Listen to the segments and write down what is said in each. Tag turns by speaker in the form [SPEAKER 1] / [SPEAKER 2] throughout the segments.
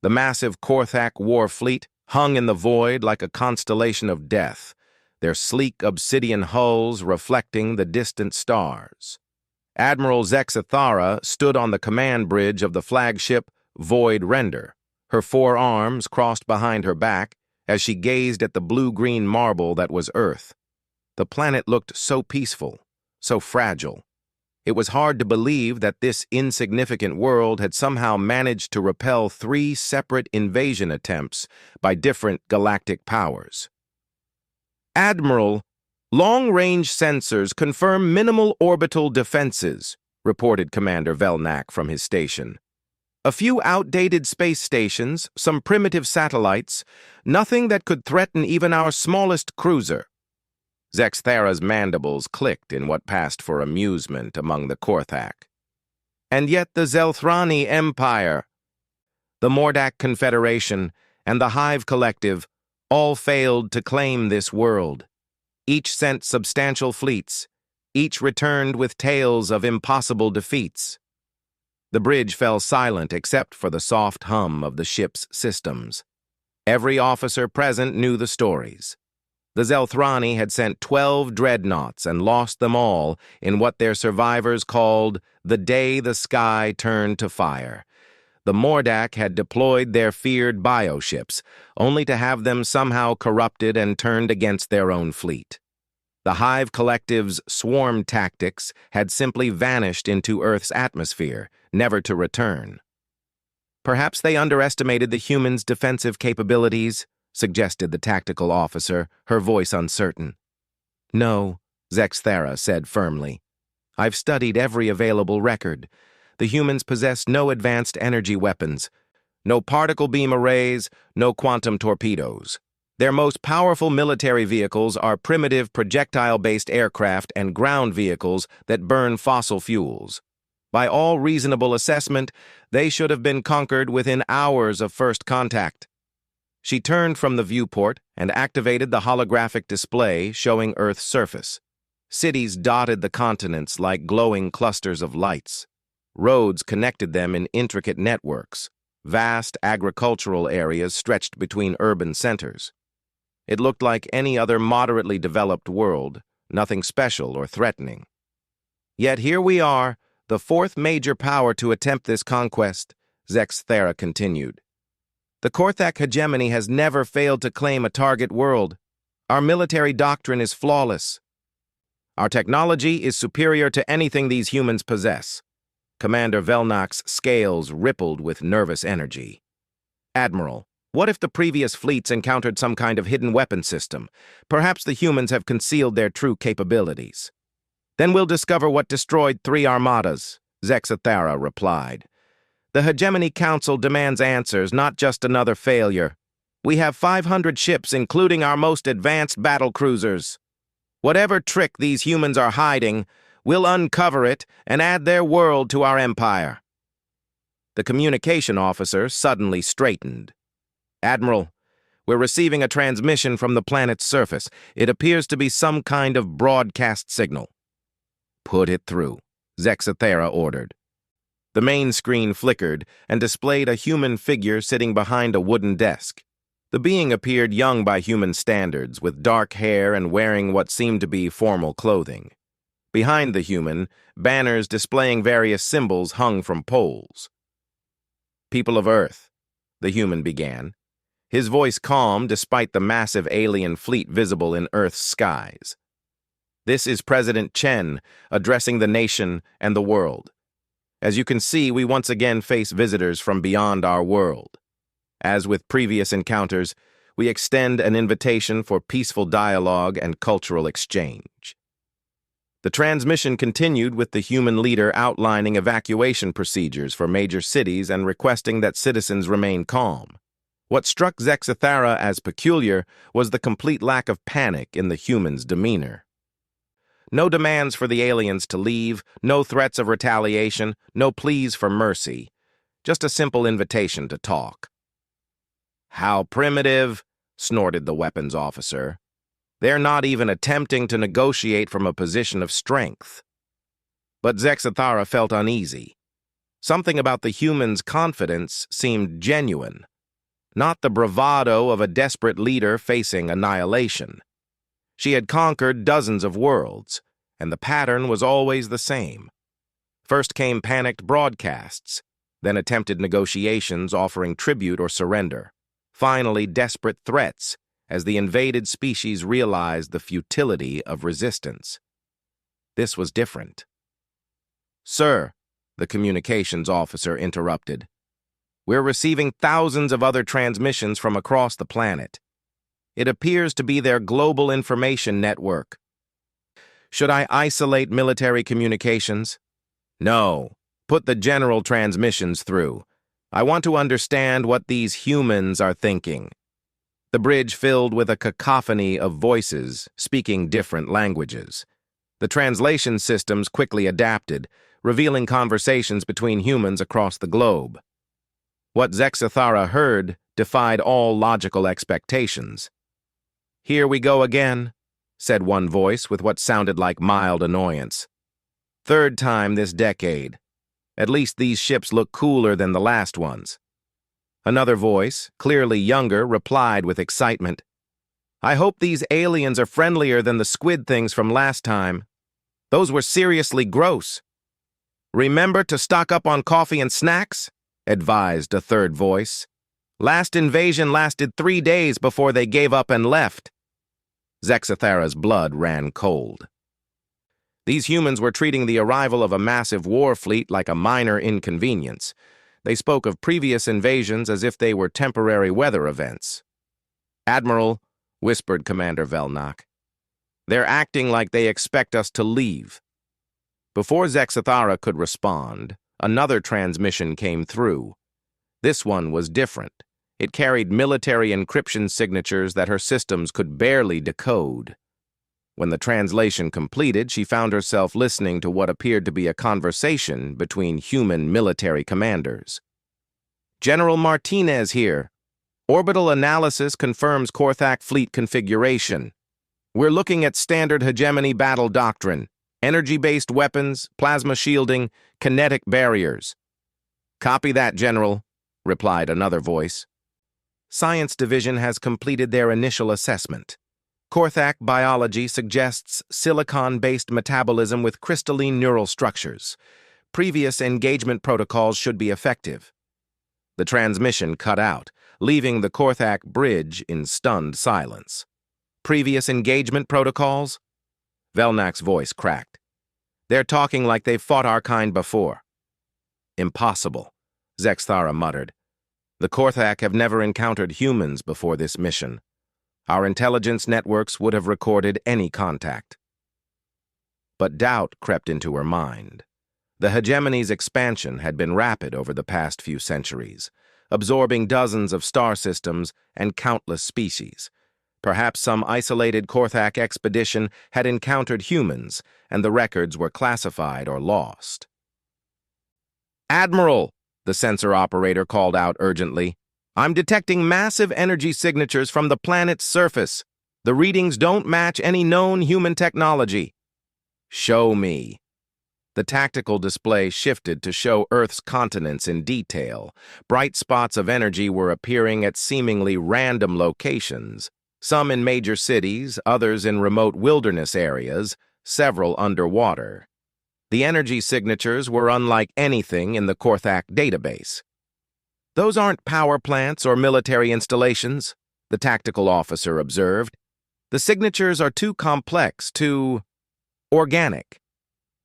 [SPEAKER 1] The massive Korthak war fleet hung in the void like a constellation of death, their sleek obsidian hulls reflecting the distant stars. Admiral Zexathara stood on the command bridge of the flagship Void Render, her 4 arms crossed behind her back as she gazed at the blue-green marble that was Earth. The planet looked so peaceful, so fragile. It was hard to believe that this insignificant world had somehow managed to repel 3 separate invasion attempts by different galactic powers. "Admiral, long-range sensors confirm minimal orbital defenses," reported Commander Velnak from his station. "A few outdated space stations, some primitive satellites, nothing that could threaten even our smallest cruiser." Zexthara's mandibles clicked in what passed for amusement among the Korthak. "And yet the Zelthrani Empire, the Mordak Confederation, and the Hive Collective all failed to claim this world. Each sent substantial fleets, each returned with tales of impossible defeats." The bridge fell silent except for the soft hum of the ship's systems. Every officer present knew the stories. The Zelthrani had sent 12 dreadnoughts and lost them all in what their survivors called the day the sky turned to fire. The Mordak had deployed their feared bioships, only to have them somehow corrupted and turned against their own fleet. The Hive Collective's swarm tactics had simply vanished into Earth's atmosphere, never to return. "Perhaps they underestimated the humans' defensive capabilities," suggested the tactical officer, her voice uncertain. "No," Zexthara said firmly. "I've studied every available record. The humans possess no advanced energy weapons, no particle beam arrays, no quantum torpedoes. Their most powerful military vehicles are primitive projectile-based aircraft and ground vehicles that burn fossil fuels. By all reasonable assessment, they should have been conquered within hours of first contact." She turned from the viewport and activated the holographic display showing Earth's surface. Cities dotted the continents like glowing clusters of lights. Roads connected them in intricate networks. Vast agricultural areas stretched between urban centers. It looked like any other moderately developed world, nothing special or threatening. "Yet here we are, the 4th major power to attempt this conquest," Zexthara continued. "The Korthak hegemony has never failed to claim a target world. Our military doctrine is flawless. Our technology is superior to anything these humans possess." Commander Velnak's scales rippled with nervous energy. "Admiral, what if the previous fleets encountered some kind of hidden weapon system? Perhaps the humans have concealed their true capabilities." "Then we'll discover what destroyed 3 armadas," Zexathara replied. "The Hegemony Council demands answers, not just another failure. We have 500 ships, including our most advanced battle cruisers. Whatever trick these humans are hiding, we'll uncover it and add their world to our empire." The communication officer suddenly straightened. "Admiral, we're receiving a transmission from the planet's surface. It appears to be some kind of broadcast signal." "Put it through," Zexathara ordered. The main screen flickered and displayed a human figure sitting behind a wooden desk. The being appeared young by human standards, with dark hair and wearing what seemed to be formal clothing. Behind the human, banners displaying various symbols hung from poles. "People of Earth," the human began, his voice calm despite the massive alien fleet visible in Earth's skies. "This is President Chen addressing the nation and the world. As you can see, we once again face visitors from beyond our world. As with previous encounters, we extend an invitation for peaceful dialogue and cultural exchange." The transmission continued with the human leader outlining evacuation procedures for major cities and requesting that citizens remain calm. What struck Zexathara as peculiar was the complete lack of panic in the human's demeanor. No demands for the aliens to leave, no threats of retaliation, no pleas for mercy. Just a simple invitation to talk. "How primitive," snorted the weapons officer. "They're not even attempting to negotiate from a position of strength." But Zexathara felt uneasy. Something about the human's confidence seemed genuine, not the bravado of a desperate leader facing annihilation. She had conquered dozens of worlds, and the pattern was always the same. First came panicked broadcasts, then attempted negotiations offering tribute or surrender, finally desperate threats as the invaded species realized the futility of resistance. This was different. "Sir," the communications officer interrupted, "we're receiving thousands of other transmissions from across the planet. It appears to be their global information network. Should I isolate military communications?" "No. Put the general transmissions through. I want to understand what these humans are thinking." The bridge filled with a cacophony of voices speaking different languages. The translation systems quickly adapted, revealing conversations between humans across the globe. What Zexathara heard defied all logical expectations. "Here we go again," said one voice with what sounded like mild annoyance. "Third time this decade. At least these ships look cooler than the last ones." Another voice, clearly younger, replied with excitement. "I hope these aliens are friendlier than the squid things from last time. Those were seriously gross." "Remember to stock up on coffee and snacks," advised a third voice. "Last invasion lasted 3 days before they gave up and left." Zexathara's blood ran cold. These humans were treating the arrival of a massive war fleet like a minor inconvenience. They spoke of previous invasions as if they were temporary weather events. "Admiral," whispered Commander Velnak, "they're acting like they expect us to leave." Before Zexathara could respond, another transmission came through. This one was different. It carried military encryption signatures that her systems could barely decode. When the translation completed, she found herself listening to what appeared to be a conversation between human military commanders. "General Martinez here. Orbital analysis confirms Korthak fleet configuration. We're looking at standard hegemony battle doctrine, energy-based weapons, plasma shielding, kinetic barriers." "Copy that, General," replied another voice. "Science Division has completed their initial assessment. Korthak biology suggests silicon-based metabolism with crystalline neural structures. Previous engagement protocols should be effective." The transmission cut out, leaving the Korthak bridge in stunned silence. "Previous engagement protocols?" Velnak's voice cracked. "They're talking like they've fought our kind before." "Impossible," Zexathara muttered. "The Korthak have never encountered humans before this mission. Our intelligence networks would have recorded any contact." But doubt crept into her mind. The hegemony's expansion had been rapid over the past few centuries, absorbing dozens of star systems and countless species. Perhaps some isolated Korthak expedition had encountered humans, and the records were classified or lost. "Admiral," the sensor operator called out urgently, "I'm detecting massive energy signatures from the planet's surface. The readings don't match any known human technology." "Show me." The tactical display shifted to show Earth's continents in detail. Bright spots of energy were appearing at seemingly random locations, some in major cities, others in remote wilderness areas, several underwater. The energy signatures were unlike anything in the Korthak database. "Those aren't power plants or military installations," the tactical officer observed. "The signatures are too complex, too organic."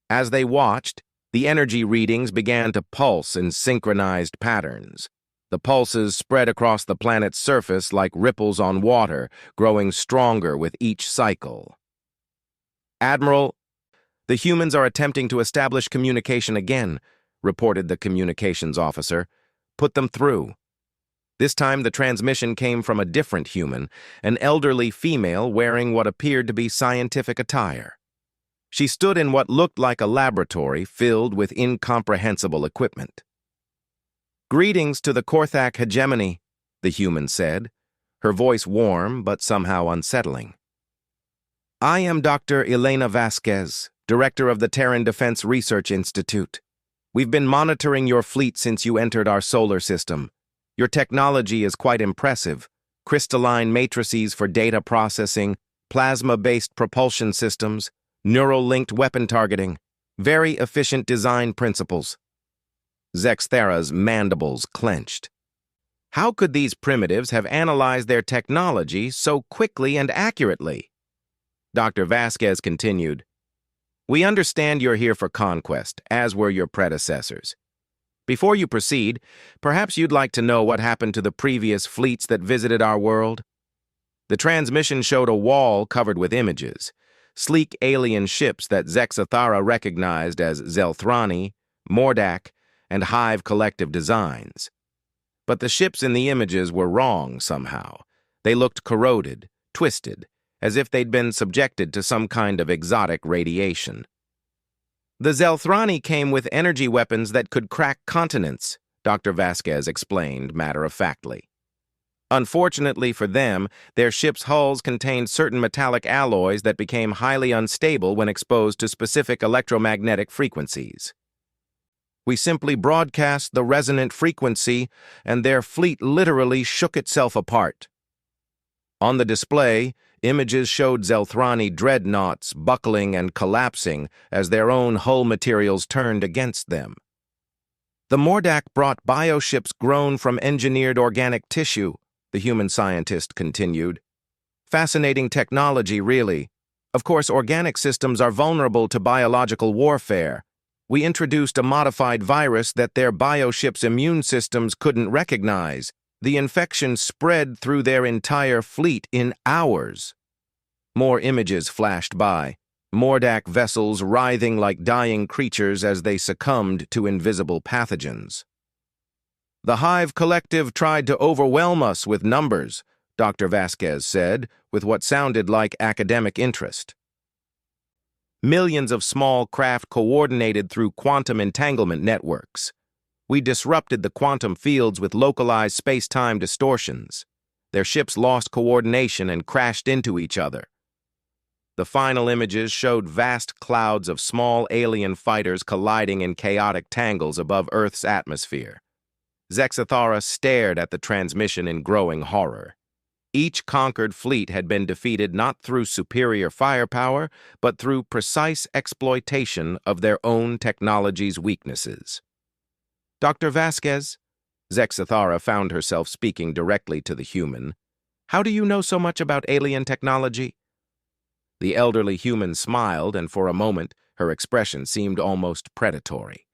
[SPEAKER 1] As they watched, the energy readings began to pulse in synchronized patterns. The pulses spread across the planet's surface like ripples on water, growing stronger with each cycle. "Admiral, the humans are attempting to establish communication again," reported the communications officer. "Put them through." This time the transmission came from a different human, an elderly female wearing what appeared to be scientific attire. She stood in what looked like a laboratory filled with incomprehensible equipment. "Greetings to the Korthak hegemony," the human said, her voice warm but somehow unsettling. "I am Dr. Elena Vasquez, director of the Terran Defense Research Institute. We've been monitoring your fleet since you entered our solar system. Your technology is quite impressive. Crystalline matrices for data processing, plasma-based propulsion systems, neural-linked weapon targeting, very efficient design principles. Zexthara's mandibles clenched. How could these primitives have analyzed their technology so quickly and accurately? Dr. Vasquez continued, "We understand you're here for conquest, as were your predecessors. Before you proceed, perhaps you'd like to know what happened to the previous fleets that visited our world?" The transmission showed a wall covered with images, sleek alien ships that Zexathara recognized as Zelthrani, Mordak, and Hive Collective designs. But the ships in the images were wrong somehow. They looked corroded, twisted, as if they'd been subjected to some kind of exotic radiation. "The Zelthrani came with energy weapons that could crack continents," Dr. Vasquez explained matter-of-factly. "Unfortunately for them, their ships' hulls contained certain metallic alloys that became highly unstable when exposed to specific electromagnetic frequencies. We simply broadcast the resonant frequency, and their fleet literally shook itself apart." On the display, images showed Zelthrani dreadnoughts buckling and collapsing as their own hull materials turned against them. "The Mordak brought bioships grown from engineered organic tissue," the human scientist continued. "Fascinating technology, really. Of course, organic systems are vulnerable to biological warfare. We introduced a modified virus that their bioships' immune systems couldn't recognize. The infection spread through their entire fleet in hours." More images flashed by, Mordak vessels writhing like dying creatures as they succumbed to invisible pathogens. "The Hive Collective tried to overwhelm us with numbers," Dr. Vasquez said, with what sounded like academic interest. "Millions of small craft coordinated through quantum entanglement networks. We disrupted the quantum fields with localized space-time distortions. Their ships lost coordination and crashed into each other." The final images showed vast clouds of small alien fighters colliding in chaotic tangles above Earth's atmosphere. Zexathara stared at the transmission in growing horror. Each conquered fleet had been defeated not through superior firepower, but through precise exploitation of their own technology's weaknesses. "Dr. Vasquez," Zexathara found herself speaking directly to the human, "how do you know so much about alien technology?" The elderly human smiled, and for a moment her expression seemed almost predatory.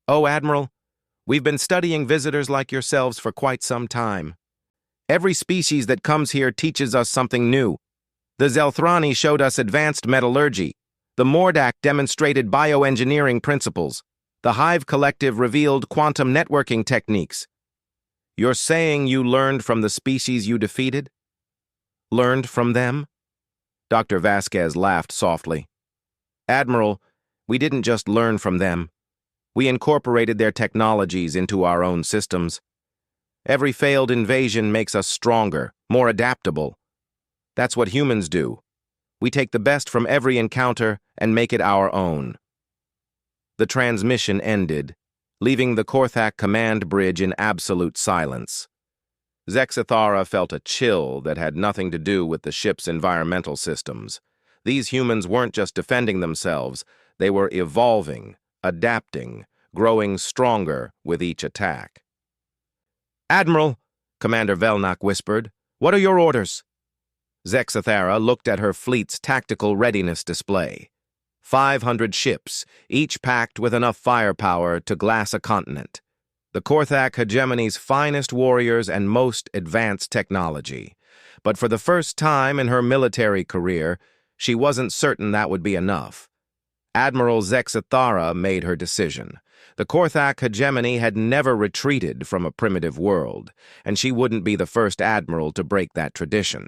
[SPEAKER 1] "Oh, Admiral, we've been studying visitors like yourselves for quite some time. Every species that comes here teaches us something new. The Zelthrani showed us advanced metallurgy. The Mordak demonstrated bioengineering principles. The Hive Collective revealed quantum networking techniques. You're saying you learned from the species you defeated? Learned from them?" Dr. Vasquez laughed softly. "Admiral, we didn't just learn from them. We incorporated their technologies into our own systems. Every failed invasion makes us stronger, more adaptable. That's what humans do. We take the best from every encounter and make it our own." The transmission ended, leaving the Korthak command bridge in absolute silence. Zexathara felt a chill that had nothing to do with the ship's environmental systems. These humans weren't just defending themselves, they were evolving, adapting, growing stronger with each attack. "Admiral," Commander Velnak whispered, "what are your orders?" Zexathara looked at her fleet's tactical readiness display. 500 ships, each packed with enough firepower to glass a continent. The Korthak hegemony's finest warriors and most advanced technology. But for the first time in her military career, she wasn't certain that would be enough. Admiral Zexathara made her decision. The Korthak hegemony had never retreated from a primitive world, and she wouldn't be the first admiral to break that tradition.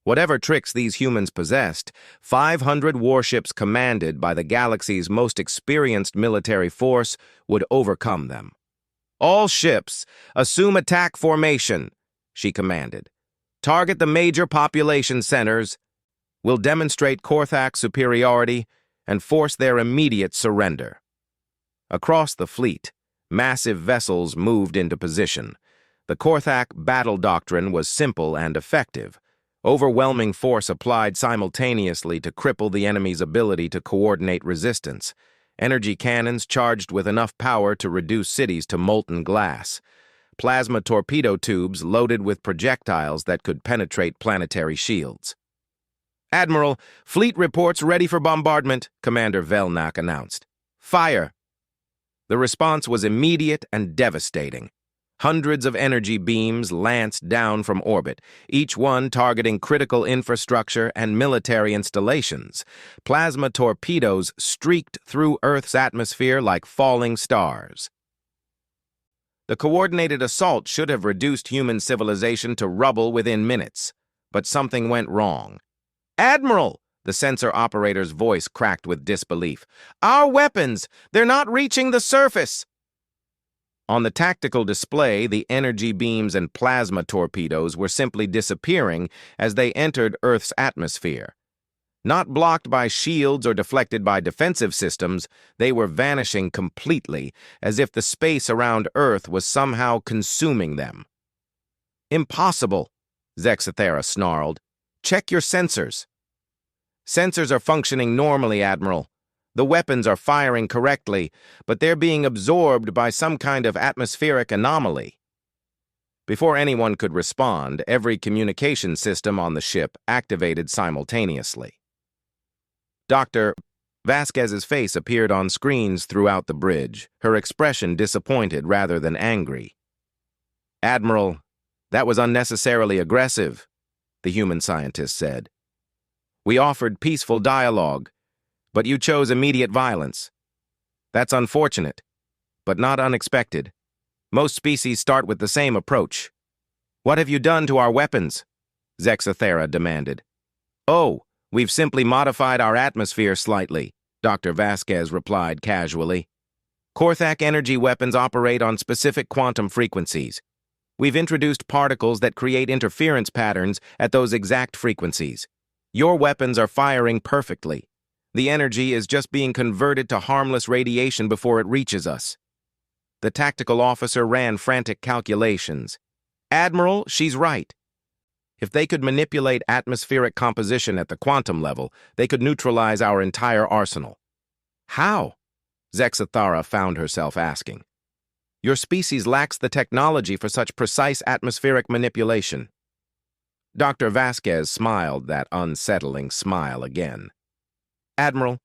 [SPEAKER 1] Whatever tricks these humans possessed, 500 warships commanded by the galaxy's most experienced military force would overcome them. "All ships, assume attack formation," she commanded. "Target the major population centers. We'll demonstrate Korthak superiority and force their immediate surrender." Across the fleet, massive vessels moved into position, The Korthak battle doctrine was simple and effective. Overwhelming force applied simultaneously to cripple the enemy's ability to coordinate resistance. Energy cannons charged with enough power to reduce cities to molten glass. Plasma torpedo tubes loaded with projectiles that could penetrate planetary shields. "Admiral, fleet reports ready for bombardment," Commander Velnak announced. "Fire!" The response was immediate and devastating. Hundreds of energy beams lanced down from orbit, each one targeting critical infrastructure and military installations. Plasma torpedoes streaked through Earth's atmosphere like falling stars. The coordinated assault should have reduced human civilization to rubble within minutes. But something went wrong. "Admiral!" The sensor operator's voice cracked with disbelief. "Our weapons! They're not reaching the surface!" On the tactical display, the energy beams and plasma torpedoes were simply disappearing as they entered Earth's atmosphere. Not blocked by shields or deflected by defensive systems, they were vanishing completely, as if the space around Earth was somehow consuming them. "Impossible," Zexathera snarled. "Check your sensors." "Sensors are functioning normally, Admiral. The weapons are firing correctly, but they're being absorbed by some kind of atmospheric anomaly." Before anyone could respond, every communication system on the ship activated simultaneously. Dr. Vasquez's face appeared on screens throughout the bridge, her expression disappointed rather than angry. "Admiral, that was unnecessarily aggressive," the human scientist said. "We offered peaceful dialogue, but you chose immediate violence. That's unfortunate, but not unexpected. Most species start with the same approach." "What have you done to our weapons?" Zexathera demanded. "Oh, we've simply modified our atmosphere slightly," Dr. Vasquez replied casually. "Korthak energy weapons operate on specific quantum frequencies. We've introduced particles that create interference patterns at those exact frequencies. Your weapons are firing perfectly. The energy is just being converted to harmless radiation before it reaches us." The tactical officer ran frantic calculations. "Admiral, she's right. If they could manipulate atmospheric composition at the quantum level, they could neutralize our entire arsenal." "How?" Zexathara found herself asking. "Your species lacks the technology for such precise atmospheric manipulation." Dr. Vasquez smiled that unsettling smile again. "Admiral,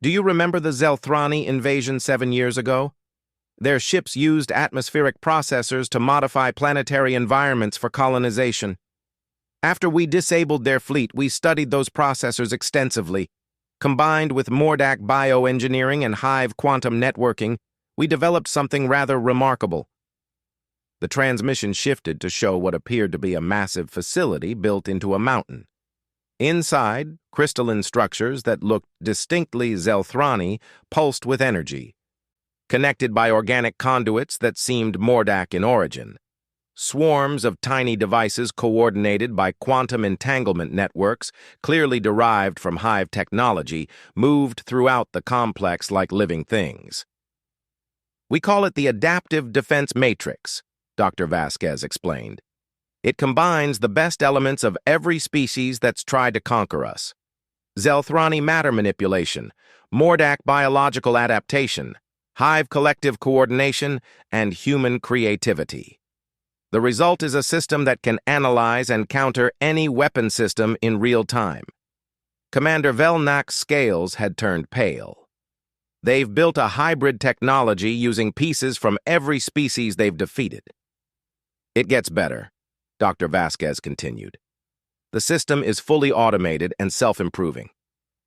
[SPEAKER 1] do you remember the Zelthrani invasion 7 years ago? Their ships used atmospheric processors to modify planetary environments for colonization. After we disabled their fleet, we studied those processors extensively. Combined with Mordak bioengineering and Hive quantum networking, we developed something rather remarkable." The transmission shifted to show what appeared to be a massive facility built into a mountain. Inside, crystalline structures that looked distinctly Zelthrani pulsed with energy, connected by organic conduits that seemed Mordak in origin. Swarms of tiny devices coordinated by quantum entanglement networks, clearly derived from Hive technology, moved throughout the complex like living things. "We call it the Adaptive Defense Matrix," Dr. Vasquez explained. "It combines the best elements of every species that's tried to conquer us. Zelthrani matter manipulation, Mordak biological adaptation, Hive collective coordination, and human creativity. The result is a system that can analyze and counter any weapon system in real time." Commander Velnak's scales had turned pale. "They've built a hybrid technology using pieces from every species they've defeated." "It gets better," Dr. Vasquez continued. "The system is fully automated and self-improving.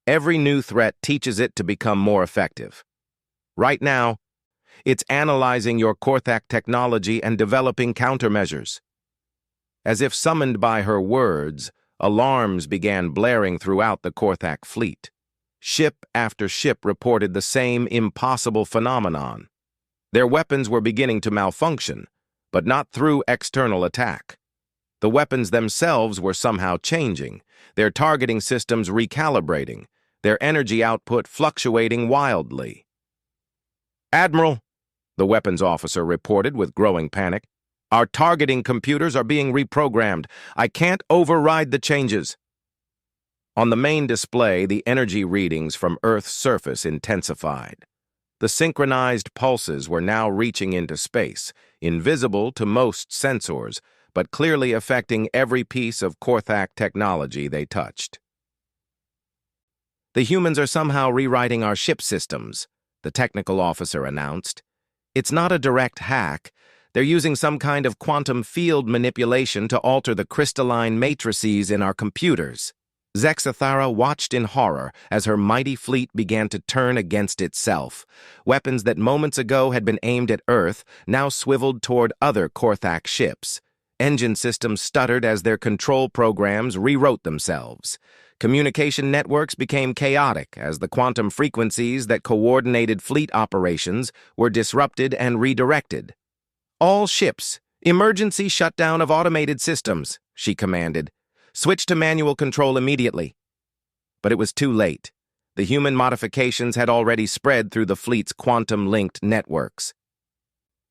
[SPEAKER 1] Every new threat teaches it to become more effective. Right now, it's analyzing your Korthak technology and developing countermeasures." As if summoned by her words, alarms began blaring throughout the Korthak fleet. Ship after ship reported the same impossible phenomenon. Their weapons were beginning to malfunction, but not through external attack. The weapons themselves were somehow changing, their targeting systems recalibrating, their energy output fluctuating wildly. "Admiral," the weapons officer reported with growing panic, Our targeting computers are being reprogrammed. I can't override the changes. On the main display, the energy readings from Earth's surface intensified. The synchronized pulses were now reaching into space, invisible to most sensors, but clearly affecting every piece of Korthak technology they touched. The humans are somehow rewriting our ship systems, the technical officer announced. It's not a direct hack. They're using some kind of quantum field manipulation to alter the crystalline matrices in our computers. Zexathara watched in horror as her mighty fleet began to turn against itself. Weapons that moments ago had been aimed at Earth now swiveled toward other Korthak ships. Engine systems stuttered as their control programs rewrote themselves. Communication networks became chaotic as the quantum frequencies that coordinated fleet operations were disrupted and redirected. "All ships, emergency shutdown of automated systems," she commanded. "Switch to manual control immediately." But it was too late. The human modifications had already spread through the fleet's quantum-linked networks.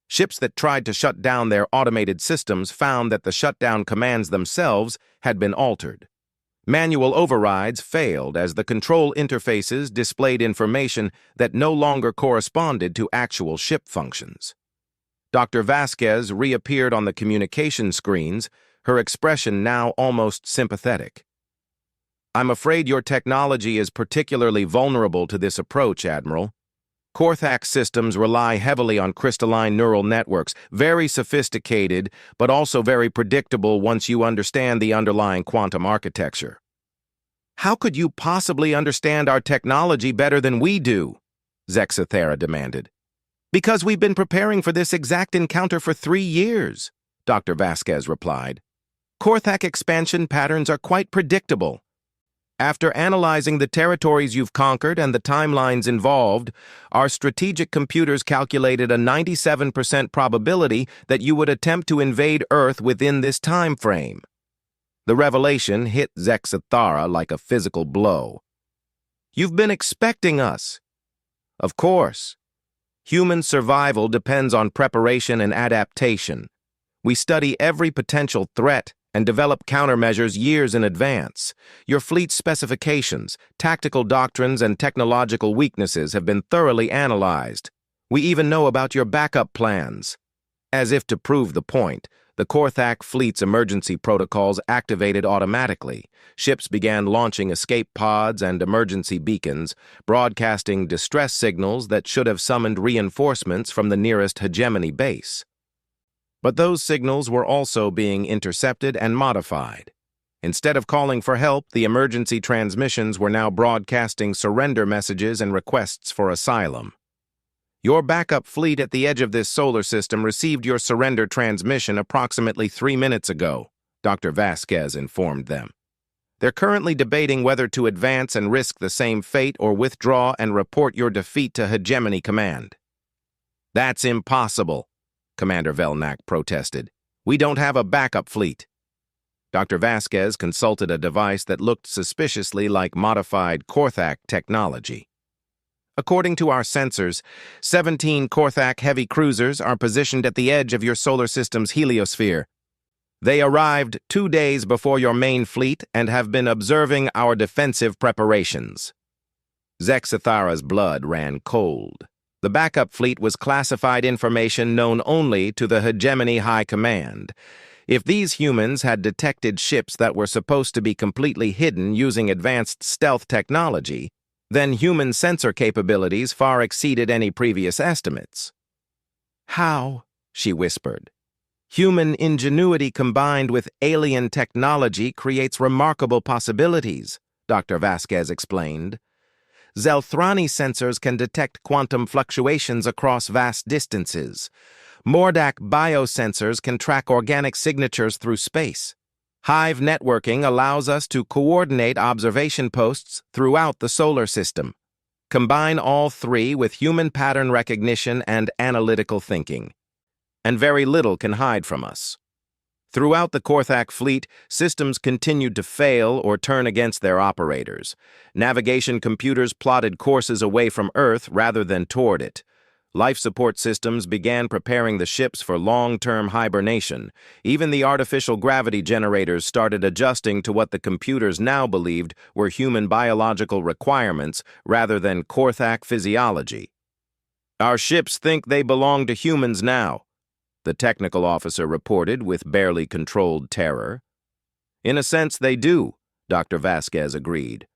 [SPEAKER 1] Ships that tried to shut down their automated systems found that the shutdown commands themselves had been altered. Manual overrides failed as the control interfaces displayed information that no longer corresponded to actual ship functions. Dr. Vasquez reappeared on the communication screens, her expression now almost sympathetic. "I'm afraid your technology is particularly vulnerable to this approach, Admiral. Korthak systems rely heavily on crystalline neural networks, very sophisticated, but also very predictable once you understand the underlying quantum architecture." "How could you possibly understand our technology better than we do?" Zexathara demanded. "Because we've been preparing for this exact encounter for 3 years," Dr. Vasquez replied. "Korthak expansion patterns are quite predictable. After analyzing the territories you've conquered and the timelines involved, our strategic computers calculated a 97% probability that you would attempt to invade Earth within this time frame." The revelation hit Zexathara like a physical blow. "You've been expecting us." "Of course. Human survival depends on preparation and adaptation. We study every potential threat and develop countermeasures years in advance. Your fleet's specifications, tactical doctrines, and technological weaknesses have been thoroughly analyzed. We even know about your backup plans." As if to prove the point, the Korthak fleet's emergency protocols activated automatically. Ships began launching escape pods and emergency beacons, broadcasting distress signals that should have summoned reinforcements from the nearest hegemony base. But those signals were also being intercepted and modified. Instead of calling for help, the emergency transmissions were now broadcasting surrender messages and requests for asylum. "Your backup fleet at the edge of this solar system received your surrender transmission approximately 3 minutes ago," Dr. Vasquez informed them. "They're currently debating whether to advance and risk the same fate or withdraw and report your defeat to Hegemony Command." "That's impossible," Commander Velnak protested. "We don't have a backup fleet." Dr. Vasquez consulted a device that looked suspiciously like modified Korthak technology. "According to our sensors, 17 Korthak heavy cruisers are positioned at the edge of your solar system's heliosphere. They arrived 2 days before your main fleet and have been observing our defensive preparations." Zexathara's blood ran cold. The backup fleet was classified information known only to the Hegemony High Command. If these humans had detected ships that were supposed to be completely hidden using advanced stealth technology, then human sensor capabilities far exceeded any previous estimates. "How?" she whispered. "Human ingenuity combined with alien technology creates remarkable possibilities," Dr. Vasquez explained. "Zelthrani sensors can detect quantum fluctuations across vast distances. Mordak biosensors can track organic signatures through space. Hive networking allows us to coordinate observation posts throughout the solar system. Combine all three with human pattern recognition and analytical thinking, and very little can hide from us." Throughout the Korthak fleet, systems continued to fail or turn against their operators. Navigation computers plotted courses away from Earth rather than toward it. Life support systems began preparing the ships for long-term hibernation. Even the artificial gravity generators started adjusting to what the computers now believed were human biological requirements rather than Korthak physiology. "Our ships think they belong to humans now," the technical officer reported with barely controlled terror. "In a sense, they do," Dr. Vasquez agreed.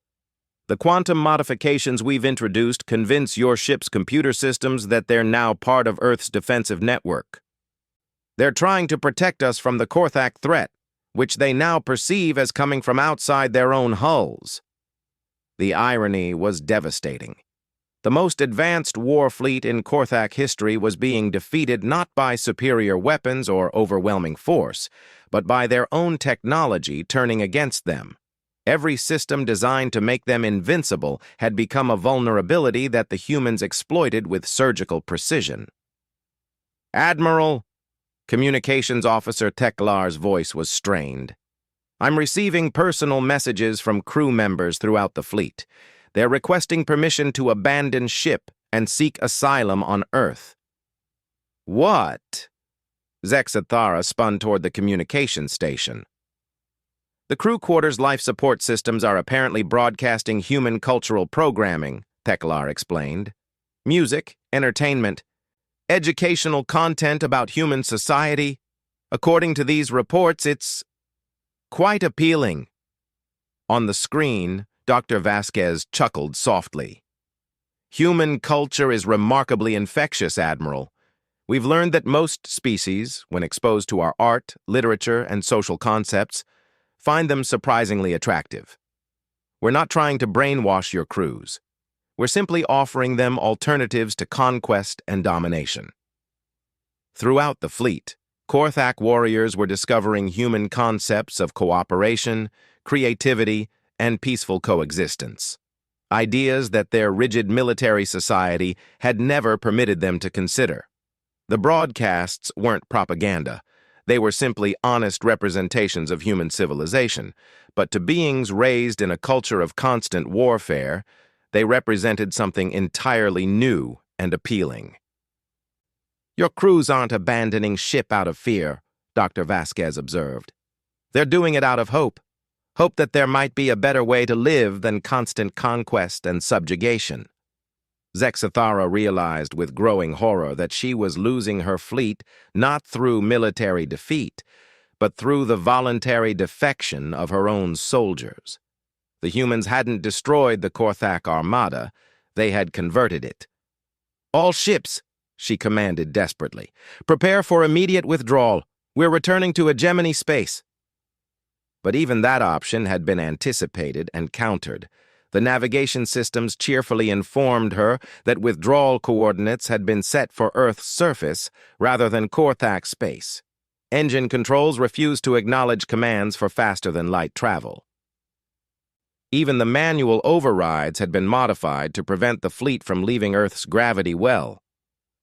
[SPEAKER 1] "The quantum modifications we've introduced convince your ship's computer systems that they're now part of Earth's defensive network. They're trying to protect us from the Korthak threat, which they now perceive as coming from outside their own hulls." The irony was devastating. The most advanced war fleet in Korthak history was being defeated not by superior weapons or overwhelming force, but by their own technology turning against them. Every system designed to make them invincible had become a vulnerability that the humans exploited with surgical precision. "Admiral," Communications Officer Teklar's voice was strained. "I'm receiving personal messages from crew members throughout the fleet. They're requesting permission to abandon ship and seek asylum on Earth." "What?" Zexathara spun toward the communications station. "The crew quarters life support systems are apparently broadcasting human cultural programming," Teklar explained. "Music, entertainment, educational content about human society. According to these reports, it's quite appealing." On the screen, Dr. Vasquez chuckled softly. "Human culture is remarkably infectious, Admiral. We've learned that most species, when exposed to our art, literature, and social concepts, find them surprisingly attractive. We're not trying to brainwash your crews. We're simply offering them alternatives to conquest and domination." Throughout the fleet, Korthak warriors were discovering human concepts of cooperation, creativity, and peaceful coexistence. Ideas that their rigid military society had never permitted them to consider. The broadcasts weren't propaganda. They were simply honest representations of human civilization, but to beings raised in a culture of constant warfare, they represented something entirely new and appealing. "Your crews aren't abandoning ship out of fear," Dr. Vasquez observed. "They're doing it out of hope. Hope that there might be a better way to live than constant conquest and subjugation." Zexathara realized with growing horror that she was losing her fleet not through military defeat, but through the voluntary defection of her own soldiers. The humans hadn't destroyed the Korthak Armada, they had converted it. "All ships," she commanded desperately, "prepare for immediate withdrawal. We're returning to hegemony space." But even that option had been anticipated and countered. The navigation systems cheerfully informed her that withdrawal coordinates had been set for Earth's surface rather than Korthak space. Engine controls refused to acknowledge commands for faster-than-light travel. Even the manual overrides had been modified to prevent the fleet from leaving Earth's gravity well.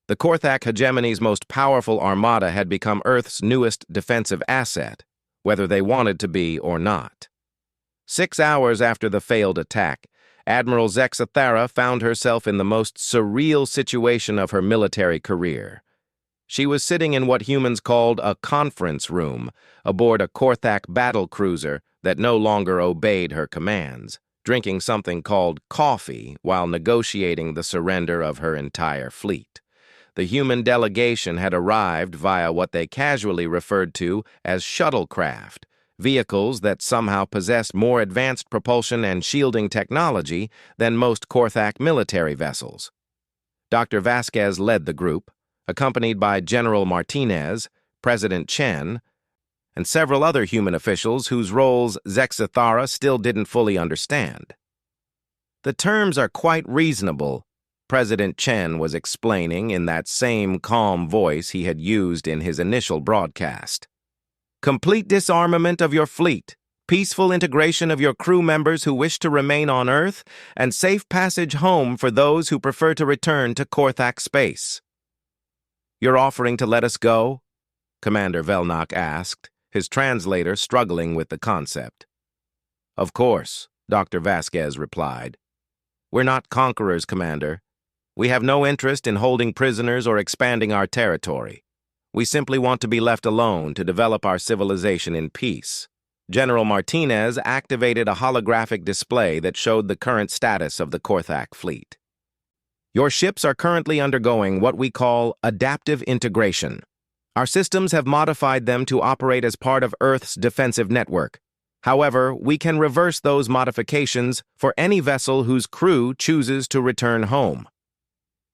[SPEAKER 1] The Korthak hegemony's most powerful armada had become Earth's newest defensive asset, whether they wanted to be or not. 6 hours after the failed attack, Admiral Zexathara found herself in the most surreal situation of her military career. She was sitting in what humans called a conference room aboard a Korthak battle cruiser that no longer obeyed her commands, drinking something called coffee while negotiating the surrender of her entire fleet. The human delegation had arrived via what they casually referred to as shuttlecraft, vehicles that somehow possessed more advanced propulsion and shielding technology than most Korthak military vessels. Dr. Vasquez led the group, accompanied by General Martinez, President Chen, and several other human officials whose roles Zexathara still didn't fully understand. "The terms are quite reasonable," President Chen was explaining in that same calm voice he had used in his initial broadcast. "Complete disarmament of your fleet, peaceful integration of your crew members who wish to remain on Earth, and safe passage home for those who prefer to return to Korthak space." "You're offering to let us go?" Commander Velnok asked, his translator struggling with the concept. "Of course," Dr. Vasquez replied. "We're not conquerors, Commander. We have no interest in holding prisoners or expanding our territory. We simply want to be left alone to develop our civilization in peace. General Martinez activated a holographic display that showed the current status of the Korthak fleet. Your ships are currently undergoing what we call adaptive integration. Our systems have modified them to operate as part of Earth's defensive network. However, we can reverse those modifications for any vessel whose crew chooses to return home.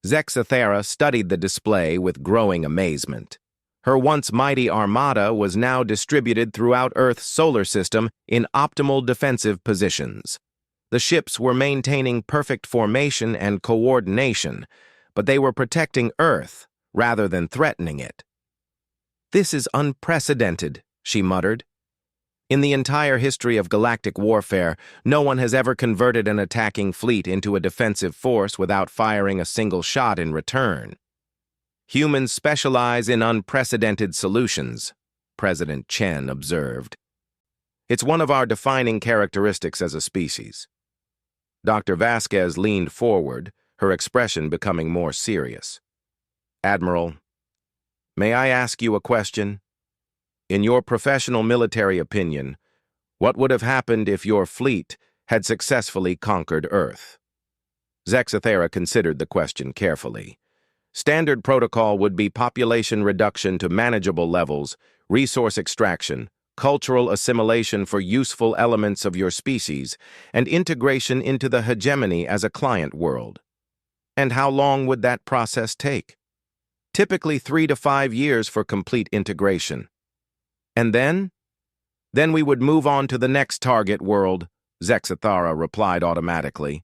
[SPEAKER 1] Zexathera studied the display with growing amazement. Her once mighty armada was now distributed throughout Earth's solar system in optimal defensive positions. The ships were maintaining perfect formation and coordination, but they were protecting Earth rather than threatening it. "This is unprecedented," she muttered. "In the entire history of galactic warfare, no one has ever converted an attacking fleet into a defensive force without firing a single shot in return. Humans specialize in unprecedented solutions," President Chen observed. "It's one of our defining characteristics as a species." Dr. Vasquez leaned forward, her expression becoming more serious. "Admiral, may I ask you a question? In your professional military opinion, what would have happened if your fleet had successfully conquered Earth?" Zexathera considered the question carefully. Standard protocol would be population reduction to manageable levels, resource extraction, cultural assimilation for useful elements of your species, and integration into the hegemony as a client world. And how long would that process take? Typically 3 to 5 years for complete integration. And then? Then we would move on to the next target world, Zexathara replied automatically.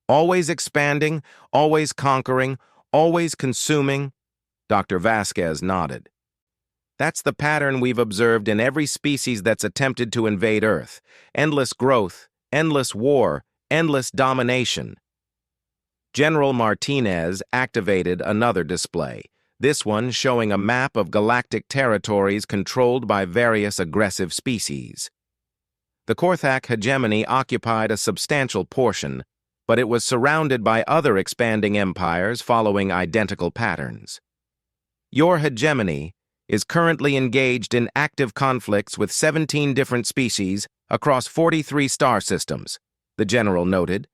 [SPEAKER 1] Always expanding, always conquering, always consuming. Dr. Vasquez nodded. That's the pattern we've observed in every species that's attempted to invade Earth. Endless growth, endless war, endless domination. General Martinez activated another display, this one showing a map of galactic territories controlled by various aggressive species. The Korthak hegemony occupied a substantial portion, but it was surrounded by other expanding empires following identical patterns. Your hegemony is currently engaged in active conflicts with 17 different species across 43 star systems, the general noted.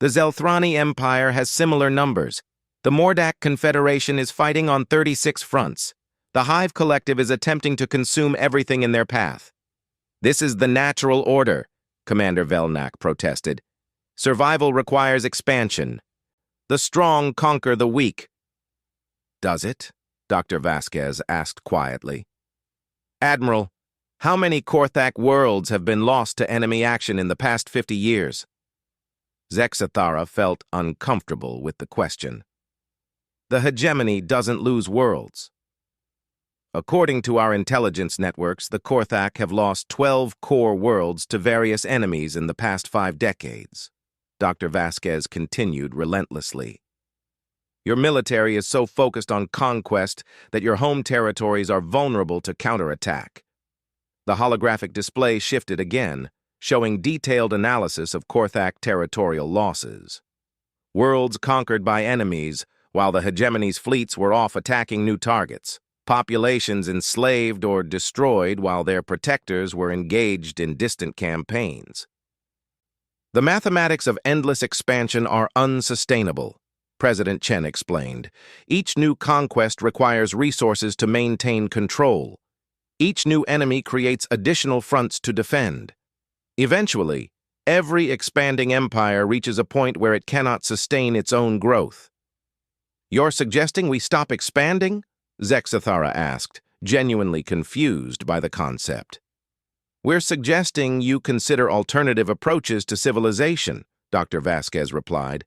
[SPEAKER 1] The Zelthrani Empire has similar numbers. The Mordak Confederation is fighting on 36 fronts. The Hive Collective is attempting to consume everything in their path. "This is the natural order," Commander Velnak protested. "Survival requires expansion. The strong conquer the weak." "Does it?" Dr. Vasquez asked quietly. "Admiral, how many Korthak worlds have been lost to enemy action in the past 50 years? Zexathara felt uncomfortable with the question. "The hegemony doesn't lose worlds. According to our intelligence networks, the Korthak have lost 12 core worlds to various enemies in the past 5 decades. Dr. Vasquez continued relentlessly. "Your military is so focused on conquest that your home territories are vulnerable to counterattack." The holographic display shifted again, showing detailed analysis of Korthak territorial losses. Worlds conquered by enemies, while the hegemony's fleets were off attacking new targets. Populations enslaved or destroyed while their protectors were engaged in distant campaigns. "The mathematics of endless expansion are unsustainable," President Chen explained. "Each new conquest requires resources to maintain control. Each new enemy creates additional fronts to defend. Eventually, every expanding empire reaches a point where it cannot sustain its own growth." "You're suggesting we stop expanding?" Zexathara asked, genuinely confused by the concept. "We're suggesting you consider alternative approaches to civilization," Dr. Vasquez replied.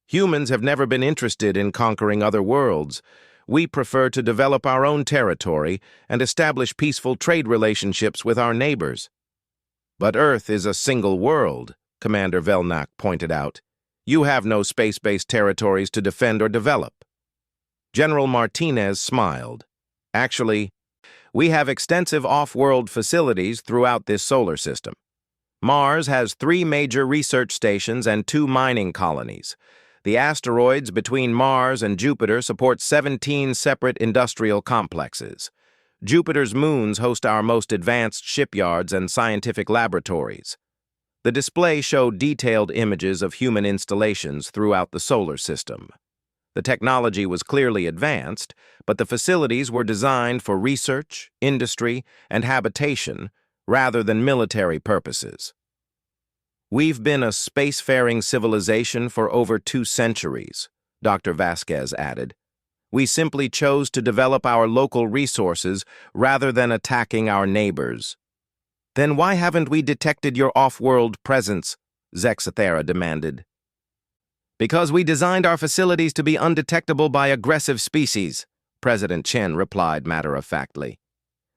[SPEAKER 1] "Humans have never been interested in conquering other worlds. We prefer to develop our own territory and establish peaceful trade relationships with our neighbors." "But Earth is a single world," Commander Velnak pointed out. "You have no space-based territories to defend or develop." General Martinez smiled. "Actually, we have extensive off-world facilities throughout this solar system. Mars has 3 major research stations and 2 mining colonies. The asteroids between Mars and Jupiter support 17 separate industrial complexes. Jupiter's moons host our most advanced shipyards and scientific laboratories. The display showed detailed images of human installations throughout the solar system. The technology was clearly advanced, but the facilities were designed for research, industry, and habitation rather than military purposes. We've been a spacefaring civilization for over 2 centuries, Dr. Vasquez added. We simply chose to develop our local resources rather than attacking our neighbors. Then why haven't we detected your off-world presence? Zexathera demanded. Because we designed our facilities to be undetectable by aggressive species, President Chen replied matter-of-factly.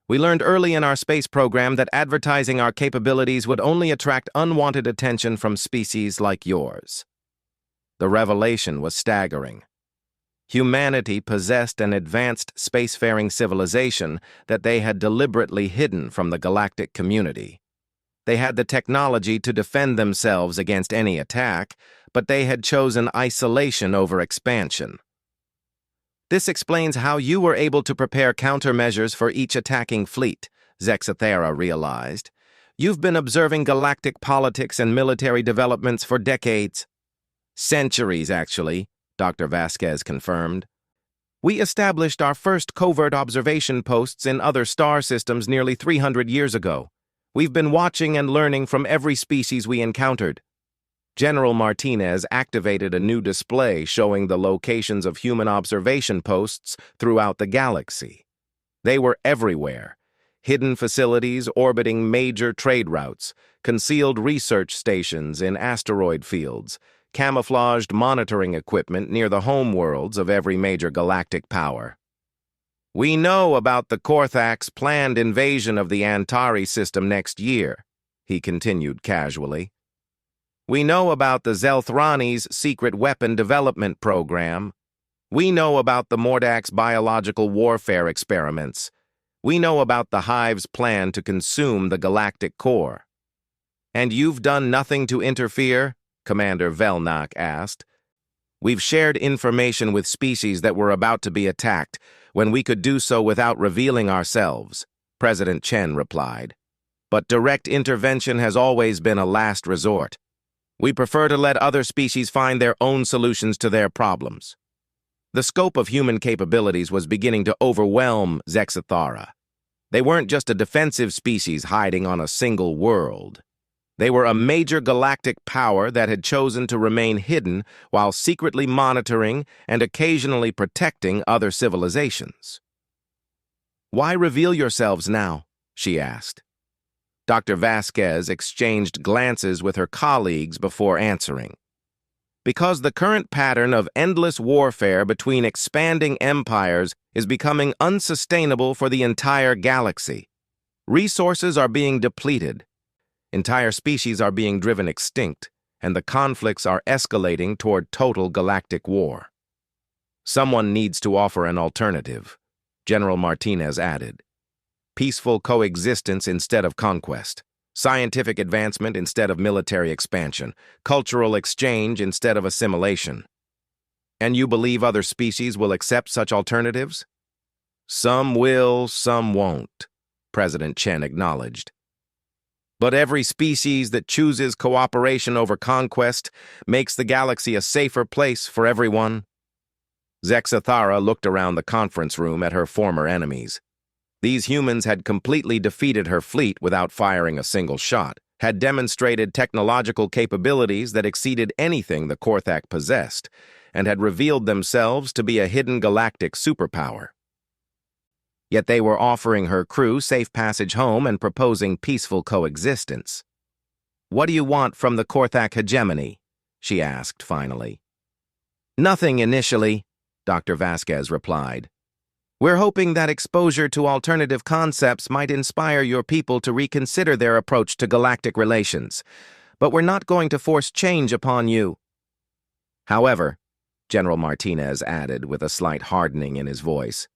[SPEAKER 1] We learned early in our space program that advertising our capabilities would only attract unwanted attention from species like yours. The revelation was staggering. Humanity possessed an advanced spacefaring civilization that they had deliberately hidden from the galactic community. They had the technology to defend themselves against any attack, but they had chosen isolation over expansion. This explains how you were able to prepare countermeasures for each attacking fleet, Zexathera realized. You've been observing galactic politics and military developments for decades. Centuries, actually, Dr. Vasquez confirmed. We established our first covert observation posts in other star systems nearly 300 years ago. We've been watching and learning from every species we encountered. General Martinez activated a new display showing the locations of human observation posts throughout the galaxy. They were everywhere. Hidden facilities orbiting major trade routes, concealed research stations in asteroid fields, camouflaged monitoring equipment near the homeworlds of every major galactic power. We know about the Korthak's planned invasion of the Antari system next year, he continued casually. We know about the Zelthrani's secret weapon development program. We know about the Mordak's biological warfare experiments. We know about the Hive's plan to consume the galactic core. And you've done nothing to interfere? Commander Velnak asked. We've shared information with species that were about to be attacked when we could do so without revealing ourselves, President Chen replied. But direct intervention has always been a last resort. We prefer to let other species find their own solutions to their problems. The scope of human capabilities was beginning to overwhelm Zexathara. They weren't just a defensive species hiding on a single world. They were a major galactic power that had chosen to remain hidden while secretly monitoring and occasionally protecting other civilizations. Why reveal yourselves now? She asked. Dr. Vasquez exchanged glances with her colleagues before answering. Because the current pattern of endless warfare between expanding empires is becoming unsustainable for the entire galaxy. Resources are being depleted. Entire species are being driven extinct, and the conflicts are escalating toward total galactic war. Someone needs to offer an alternative, General Martinez added. Peaceful coexistence instead of conquest, scientific advancement instead of military expansion, cultural exchange instead of assimilation. And you believe other species will accept such alternatives? Some will, some won't, President Chen acknowledged. But every species that chooses cooperation over conquest makes the galaxy a safer place for everyone. Zexathara looked around the conference room at her former enemies. These humans had completely defeated her fleet without firing a single shot, had demonstrated technological capabilities that exceeded anything the Korthak possessed, and had revealed themselves to be a hidden galactic superpower. Yet they were offering her crew safe passage home and proposing peaceful coexistence. What do you want from the Korthak hegemony? She asked finally. Nothing initially, Dr. Vasquez replied. We're hoping that exposure to alternative concepts might inspire your people to reconsider their approach to galactic relations, but we're not going to force change upon you. However, General Martinez added with a slight hardening in his voice,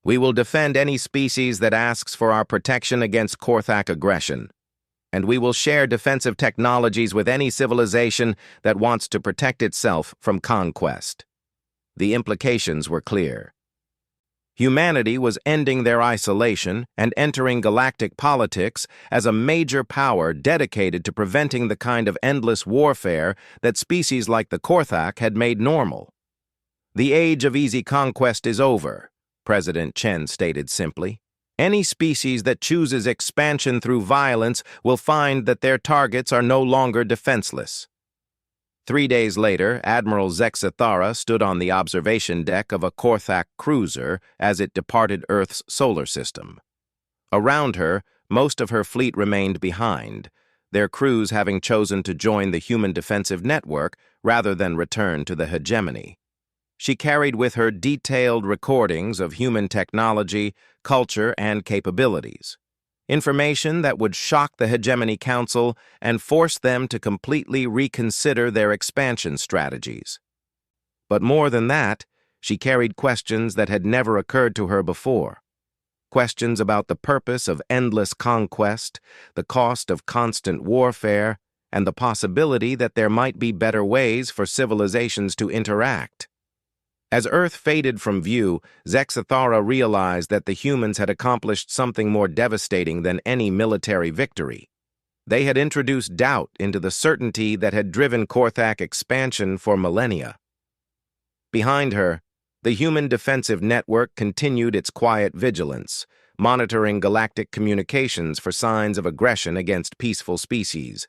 [SPEAKER 1] we will defend any species that asks for our protection against Korthak aggression. and we will share defensive technologies with any civilization that wants to protect itself from conquest. The implications were clear. Humanity was ending their isolation and entering galactic politics as a major power dedicated to preventing the kind of endless warfare that species like the Korthak had made normal. "The age of easy conquest is over," President Chen stated simply. "Any species that chooses expansion through violence will find that their targets are no longer defenseless." 3 days later, Admiral Zexathara stood on the observation deck of a Korthak cruiser as it departed Earth's solar system. Around her, most of her fleet remained behind, their crews having chosen to join the human defensive network rather than return to the hegemony. She carried with her detailed recordings of human technology, culture, and capabilities. Information that would shock the Hegemony Council and force them to completely reconsider their expansion strategies. But more than that, she carried questions that had never occurred to her before. Questions about the purpose of endless conquest, the cost of constant warfare, and the possibility that there might be better ways for civilizations to interact. As Earth faded from view, Zexathara realized that the humans had accomplished something more devastating than any military victory. They had introduced doubt into the certainty that had driven Korthak expansion for millennia. Behind her, the human defensive network continued its quiet vigilance, monitoring galactic communications for signs of aggression against peaceful species.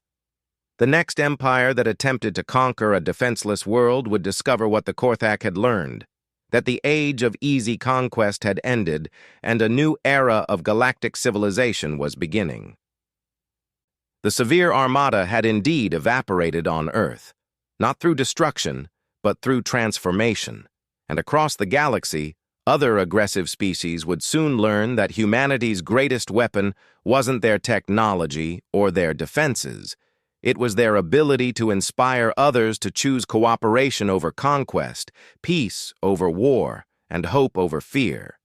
[SPEAKER 1] The next empire that attempted to conquer a defenseless world would discover what the Korthak had learned, that the age of easy conquest had ended and a new era of galactic civilization was beginning. The severe Armada had indeed evaporated on Earth, not through destruction, but through transformation, and across the galaxy, other aggressive species would soon learn that humanity's greatest weapon wasn't their technology or their defenses. It was their ability to inspire others to choose cooperation over conquest, peace over war, and hope over fear.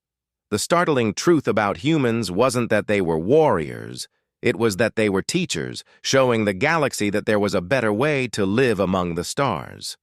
[SPEAKER 1] The startling truth about humans wasn't that they were warriors, it was that they were teachers, showing the galaxy that there was a better way to live among the stars.